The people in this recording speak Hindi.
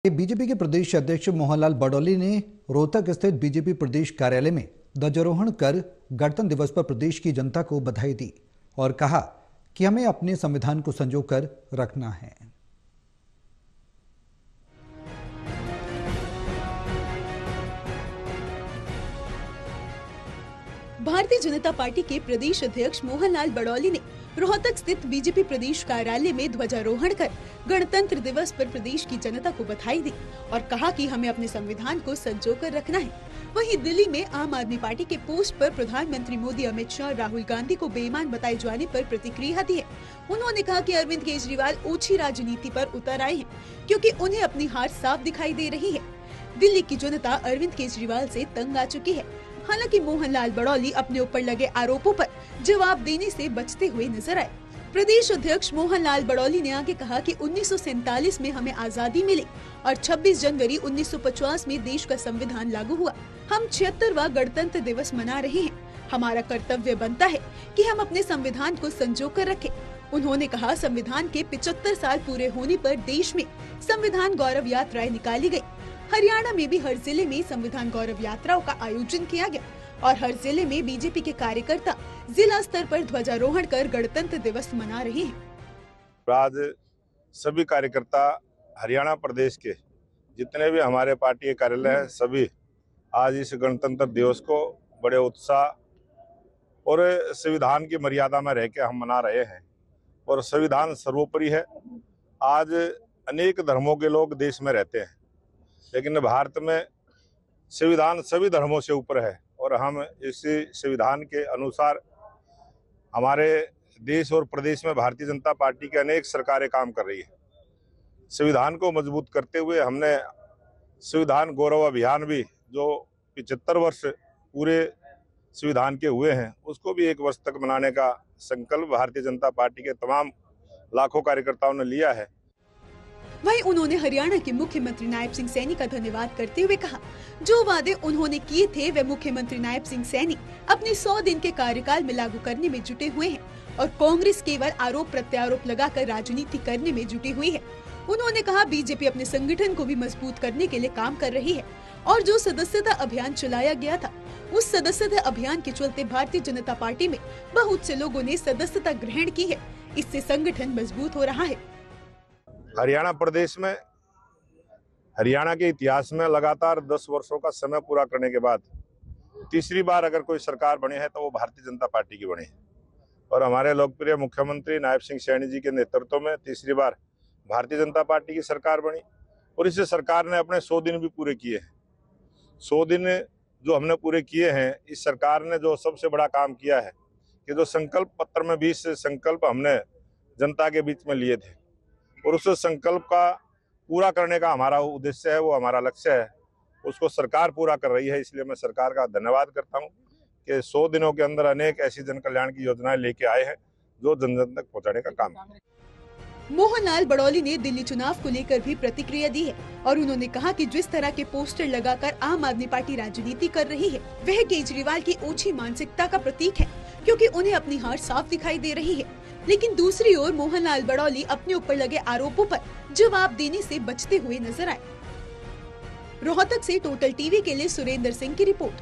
बीजेपी के प्रदेश अध्यक्ष मोहनलाल बडौली ने रोहतक स्थित बीजेपी प्रदेश कार्यालय में ध्वजारोहण कर गणतंत्र दिवस पर प्रदेश की जनता को बधाई दी और कहा कि हमें अपने संविधान को संजोकर रखना है। भारतीय जनता पार्टी के प्रदेश अध्यक्ष मोहनलाल बडौली ने रोहतक स्थित बीजेपी प्रदेश कार्यालय में ध्वजारोहण कर गणतंत्र दिवस पर प्रदेश की जनता को बधाई दी और कहा कि हमें अपने संविधान को संजोकर रखना है। वहीं दिल्ली में आम आदमी पार्टी के पोस्ट पर प्रधानमंत्री मोदी, अमित शाह और राहुल गांधी को बेईमान बताए जाने पर प्रतिक्रिया दी है। उन्होंने कहा कि अरविंद केजरीवाल ओछी राजनीति पर उतर आए हैं क्योंकि उन्हें अपनी हार साफ दिखाई दे रही है। दिल्ली की जनता अरविंद केजरीवाल से तंग आ चुकी है। हालांकि मोहनलाल बडौली अपने ऊपर लगे आरोपों पर जवाब देने से बचते हुए नजर आए। प्रदेश अध्यक्ष मोहनलाल बडौली ने आगे कहा कि 1947 में हमें आजादी मिली और 26 जनवरी 1950 में देश का संविधान लागू हुआ। हम 76वां गणतंत्र दिवस मना रहे हैं। हमारा कर्तव्य बनता है कि हम अपने संविधान को संजोकर रखें। उन्होंने कहा, संविधान के 75 साल पूरे होने पर देश में संविधान गौरव यात्राएं निकाली गयी। हरियाणा में भी हर जिले में संविधान गौरव यात्राओं का आयोजन किया गया और हर जिले में बीजेपी के कार्यकर्ता जिला स्तर पर ध्वजारोहण कर गणतंत्र दिवस मना रहे हैं। आज सभी कार्यकर्ता हरियाणा प्रदेश के जितने भी हमारे पार्टी के कार्यालय हैं, सभी आज इस गणतंत्र दिवस को बड़े उत्साह और संविधान की मर्यादा में रह के हम मना रहे हैं और संविधान सर्वोपरि है। आज अनेक धर्मों के लोग देश में रहते हैं, लेकिन भारत में संविधान सभी धर्मों से ऊपर है और हम इसी संविधान के अनुसार हमारे देश और प्रदेश में भारतीय जनता पार्टी की अनेक सरकारें काम कर रही है। संविधान को मजबूत करते हुए हमने संविधान गौरव अभियान भी जो 75 वर्ष पूरे संविधान के हुए हैं उसको भी 1 वर्ष तक मनाने का संकल्प भारतीय जनता पार्टी के तमाम लाखों कार्यकर्ताओं ने लिया है। वहीं उन्होंने हरियाणा के मुख्यमंत्री नायब सिंह सैनी का धन्यवाद करते हुए कहा, जो वादे उन्होंने किए थे वे मुख्यमंत्री नायब सिंह सैनी अपने 100 दिन के कार्यकाल में लागू करने में जुटे हुए हैं और कांग्रेस केवल आरोप प्रत्यारोप लगाकर राजनीति करने में जुटी हुई है। उन्होंने कहा, बीजेपी अपने संगठन को भी मजबूत करने के लिए काम कर रही है और जो सदस्यता अभियान चलाया गया था उस सदस्यता अभियान के चलते भारतीय जनता पार्टी में बहुत से लोगों ने सदस्यता ग्रहण की है। इससे संगठन मजबूत हो रहा है। हरियाणा प्रदेश में हरियाणा के इतिहास में लगातार 10 वर्षों का समय पूरा करने के बाद तीसरी बार अगर कोई सरकार बनी है तो वो भारतीय जनता पार्टी की बनी है और हमारे लोकप्रिय मुख्यमंत्री नायब सिंह सैनी जी के नेतृत्व में तीसरी बार भारतीय जनता पार्टी की सरकार बनी और इस सरकार ने अपने 100 दिन भी पूरे किए हैं। 100 दिन जो हमने पूरे किए हैं, इस सरकार ने जो सबसे बड़ा काम किया है कि जो संकल्प पत्र में 20 संकल्प हमने जनता के बीच में लिए थे और उस संकल्प का पूरा करने का हमारा उद्देश्य है, वो हमारा लक्ष्य है, उसको सरकार पूरा कर रही है। इसलिए मैं सरकार का धन्यवाद करता हूं कि 100 दिनों के अंदर अनेक ऐसी जन कल्याण की योजनाएं लेके आए हैं जो जन जन तक पहुंचाने का काम है। मोहनलाल बडौली ने दिल्ली चुनाव को लेकर भी प्रतिक्रिया दी है और उन्होंने कहा कि जिस तरह के पोस्टर लगाकर आम आदमी पार्टी राजनीति कर रही है वह केजरीवाल की ओछी मानसिकता का प्रतीक है क्योंकि उन्हें अपनी हार साफ दिखाई दे रही है। लेकिन दूसरी ओर मोहनलाल बडौली अपने ऊपर लगे आरोपों पर जवाब देने से बचते हुए नजर आए। रोहतक से टोटल टीवी के लिए सुरेंद्र सिंह की रिपोर्ट।